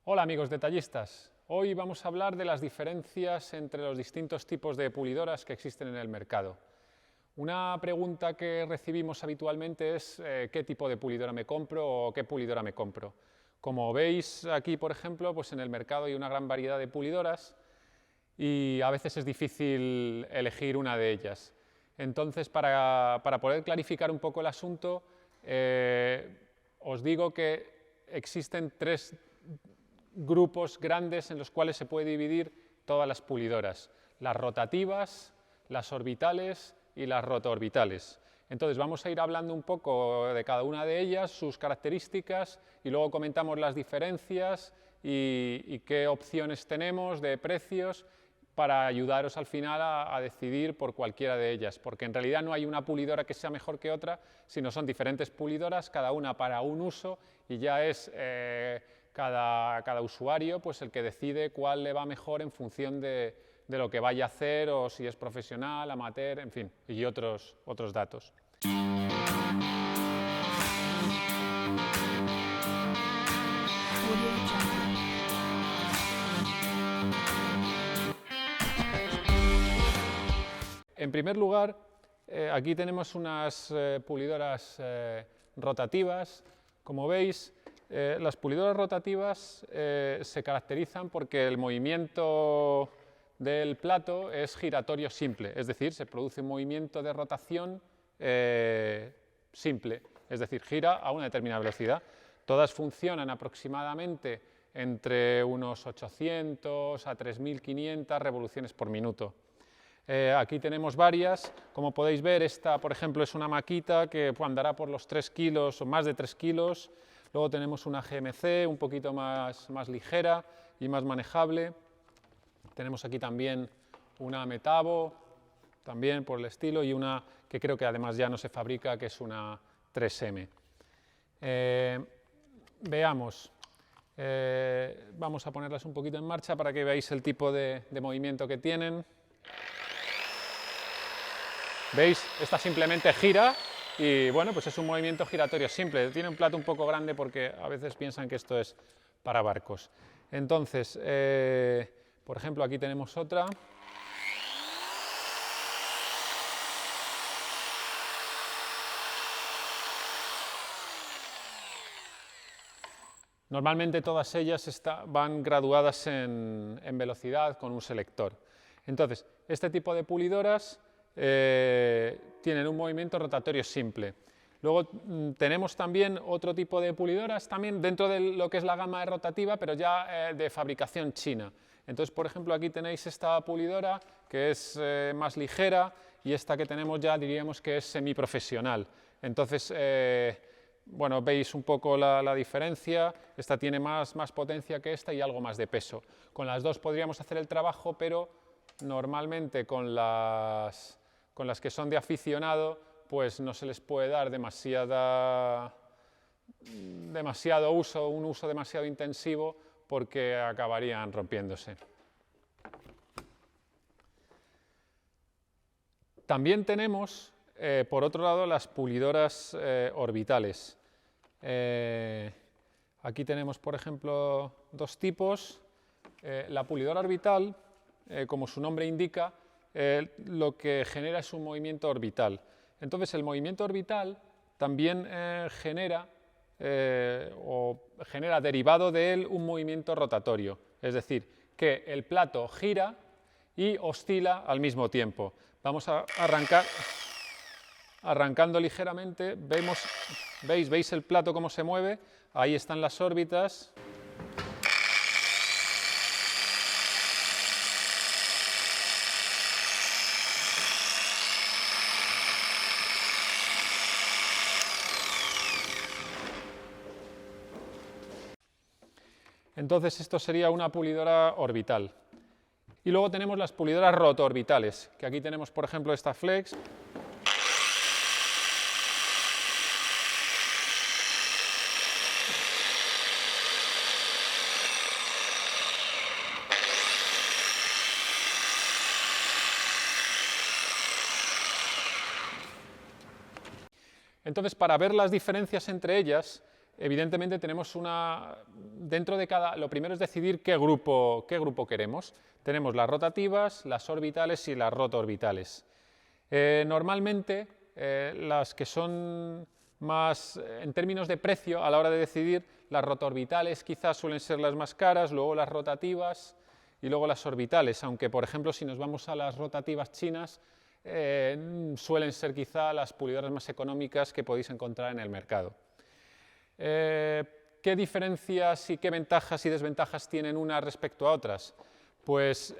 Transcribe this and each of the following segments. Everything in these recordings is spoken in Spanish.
Hola amigos detallistas, hoy vamos a hablar de las diferencias entre los distintos tipos de pulidoras que existen en el mercado. Una pregunta que recibimos habitualmente es ¿qué tipo de pulidora me compro o qué pulidora me compro? Como veis aquí, por ejemplo, pues en el mercado hay una gran variedad de pulidoras y a veces es difícil elegir una de ellas. Entonces, para poder clarificar un poco el asunto, os digo que existen tres grupos grandes en los cuales se puede dividir todas las pulidoras: las rotativas, las orbitales y las rotoorbitales. Entonces vamos a ir hablando un poco de cada una de ellas, sus características, y luego comentamos las diferencias y qué opciones tenemos de precios para ayudaros al final a decidir por cualquiera de ellas, porque en realidad no hay una pulidora que sea mejor que otra, sino son diferentes pulidoras, cada una para un uso, y ya es cada usuario pues el que decide cuál le va mejor en función de lo que vaya a hacer, o si es profesional, amateur, en fin, y otros datos. En primer lugar, aquí tenemos unas pulidoras rotativas. Como veis, las pulidoras rotativas se caracterizan porque el movimiento del plato es giratorio simple, es decir, se produce un movimiento de rotación simple, es decir, gira a una determinada velocidad. Todas funcionan aproximadamente entre unos 800 a 3500 revoluciones por minuto. Aquí tenemos varias. Como podéis ver, esta, por ejemplo, es una Makita que andará por los 3 kilos o más de 3 kilos. Luego tenemos una GMC un poquito más ligera y más manejable. Tenemos aquí también una Metabo, también por el estilo, y una que creo que además ya no se fabrica, que es una 3M. Veamos. Vamos a ponerlas un poquito en marcha para que veáis el tipo de movimiento que tienen. ¿Veis? Esta simplemente gira y bueno, pues es un movimiento giratorio simple. Tiene un plato un poco grande porque a veces piensan que esto es para barcos. Entonces, por ejemplo, aquí tenemos otra. Normalmente todas ellas van graduadas en velocidad con un selector. Entonces, este tipo de pulidoras tienen un movimiento rotatorio simple. Luego tenemos también otro tipo de pulidoras también dentro de lo que es la gama de rotativa, pero ya de fabricación china. Entonces, por ejemplo, aquí tenéis esta pulidora que es más ligera, y esta que tenemos ya diríamos que es semiprofesional. Entonces, bueno, veis un poco la diferencia. Esta tiene más potencia que esta y algo más de peso. Con las dos podríamos hacer el trabajo, pero normalmente con las que son de aficionado, pues no se les puede dar demasiado uso, un uso demasiado intensivo, porque acabarían rompiéndose. También tenemos, por otro lado, las pulidoras orbitales. Aquí tenemos, por ejemplo, dos tipos. La pulidora orbital, como su nombre indica, lo que genera es un movimiento orbital. Entonces, el movimiento orbital también genera derivado de él un movimiento rotatorio, es decir, que el plato gira y oscila al mismo tiempo. Vamos a arrancando ligeramente. ¿Veis el plato cómo se mueve? Ahí están las órbitas. Entonces esto sería una pulidora orbital. Y luego tenemos las pulidoras rotoorbitales, que aquí tenemos, por ejemplo, esta Flex. Entonces, para ver las diferencias entre ellas, evidentemente tenemos dentro de lo primero es decidir qué grupo queremos. Tenemos las rotativas, las orbitales y las rotorbitales. Normalmente, las que son más, en términos de precio, a la hora de decidir, las rotorbitales quizás suelen ser las más caras, luego las rotativas y luego las orbitales, aunque por ejemplo si nos vamos a las rotativas chinas, suelen ser quizá las pulidoras más económicas que podéis encontrar en el mercado. ¿Qué diferencias y qué ventajas y desventajas tienen unas respecto a otras? Pues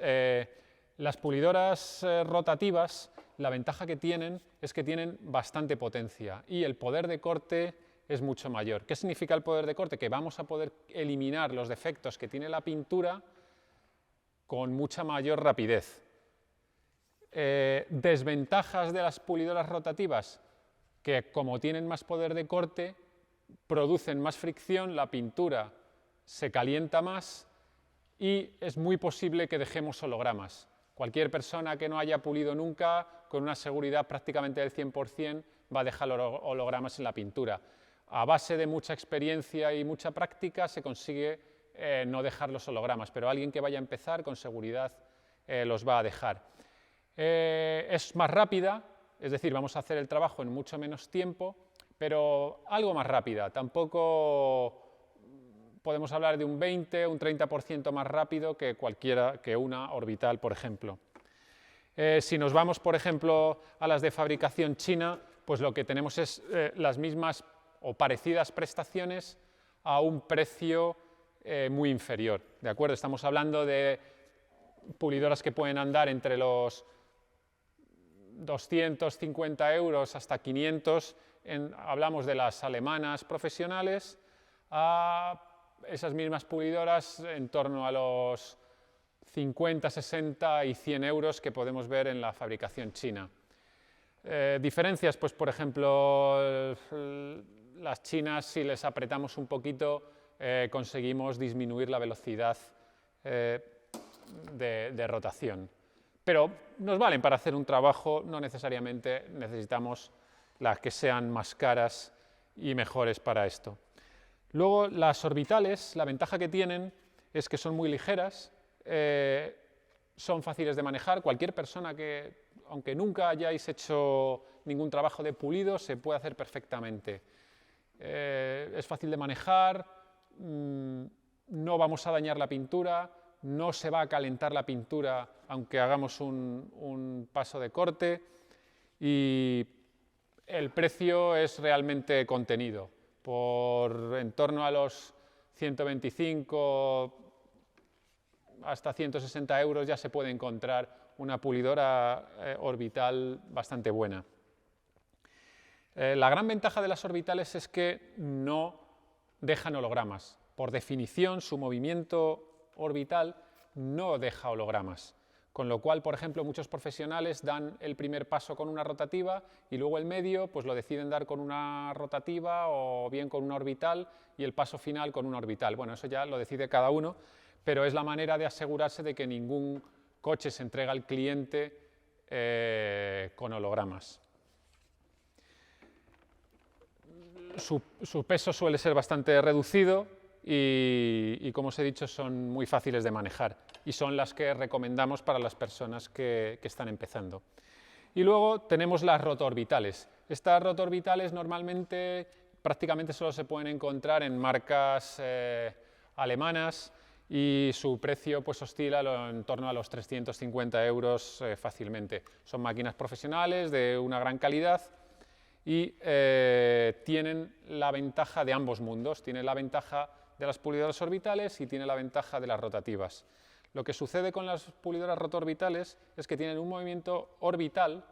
las pulidoras rotativas, la ventaja que tienen es que tienen bastante potencia y el poder de corte es mucho mayor. ¿Qué significa el poder de corte? Que vamos a poder eliminar los defectos que tiene la pintura con mucha mayor rapidez. Desventajas de las pulidoras rotativas, que como tienen más poder de corte, producen más fricción, la pintura se calienta más y es muy posible que dejemos hologramas. Cualquier persona que no haya pulido nunca, con una seguridad prácticamente del 100%, va a dejar hologramas en la pintura. A base de mucha experiencia y mucha práctica se consigue no dejar los hologramas, pero alguien que vaya a empezar con seguridad los va a dejar. Es más rápida, es decir, vamos a hacer el trabajo en mucho menos tiempo, pero algo más rápida. Tampoco podemos hablar de un 20, un 30% más rápido que una orbital, por ejemplo. Si nos vamos, por ejemplo, a las de fabricación china, pues lo que tenemos es las mismas o parecidas prestaciones a un precio muy inferior. ¿De acuerdo? Estamos hablando de pulidoras que pueden andar entre los 250 euros hasta 500, hablamos de las alemanas profesionales, a esas mismas pulidoras en torno a los 50, 60 y 100 euros que podemos ver en la fabricación china. Diferencias, pues por ejemplo, las chinas, si les apretamos un poquito, conseguimos disminuir la velocidad de rotación. Pero nos valen para hacer un trabajo, no necesariamente necesitamos las que sean más caras y mejores para esto. Luego, las orbitales, la ventaja que tienen es que son muy ligeras, son fáciles de manejar. Cualquier persona que, aunque nunca hayáis hecho ningún trabajo de pulido, se puede hacer perfectamente. Es fácil de manejar, no vamos a dañar la pintura, no se va a calentar la pintura aunque hagamos un paso de corte, y el precio es realmente contenido. Por en torno a los 125 hasta 160 euros ya se puede encontrar una pulidora orbital bastante buena. La gran ventaja de las orbitales es que no dejan hologramas. Por definición, su movimiento orbital no deja hologramas. Con lo cual, por ejemplo, muchos profesionales dan el primer paso con una rotativa y luego el medio pues lo deciden dar con una rotativa o bien con una orbital y el paso final con una orbital. Bueno, eso ya lo decide cada uno, pero es la manera de asegurarse de que ningún coche se entrega al cliente con hologramas. Su peso suele ser bastante reducido y, como os he dicho, son muy fáciles de manejar y son las que recomendamos para las personas que están empezando. Y luego tenemos las rotoorbitales. Estas rotoorbitales normalmente prácticamente solo se pueden encontrar en marcas alemanas y su precio pues oscila en torno a los 350 euros fácilmente. Son máquinas profesionales de una gran calidad y tienen la ventaja de ambos mundos. Tienen la ventaja de las pulidoras orbitales y tiene la ventaja de las rotativas. Lo que sucede con las pulidoras rotoorbitales es que tienen un movimiento orbital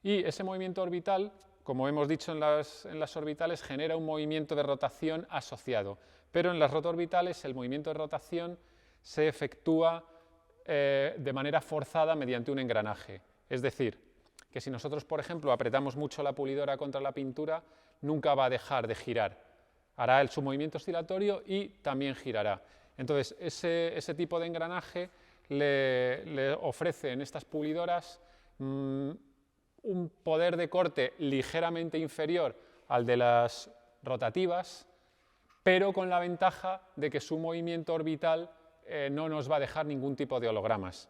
y ese movimiento orbital, como hemos dicho en las orbitales, genera un movimiento de rotación asociado. Pero en las rotoorbitales el movimiento de rotación se efectúa de manera forzada mediante un engranaje. Es decir, que si nosotros, por ejemplo, apretamos mucho la pulidora contra la pintura, nunca va a dejar de girar. Hará su movimiento oscilatorio y también girará. Entonces, ese tipo de engranaje le ofrece en estas pulidoras un poder de corte ligeramente inferior al de las rotativas, pero con la ventaja de que su movimiento orbital no nos va a dejar ningún tipo de hologramas.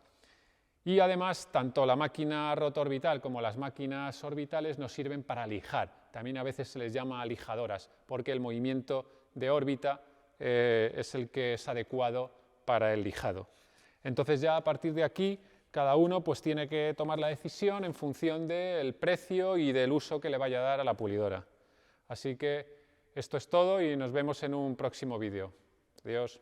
Y además, tanto la máquina rotorbital como las máquinas orbitales nos sirven para lijar. También a veces se les llama lijadoras, porque el movimiento de órbita es el que es adecuado para el lijado. Entonces ya a partir de aquí, cada uno pues tiene que tomar la decisión en función del precio y del uso que le vaya a dar a la pulidora. Así que esto es todo y nos vemos en un próximo vídeo. Adiós.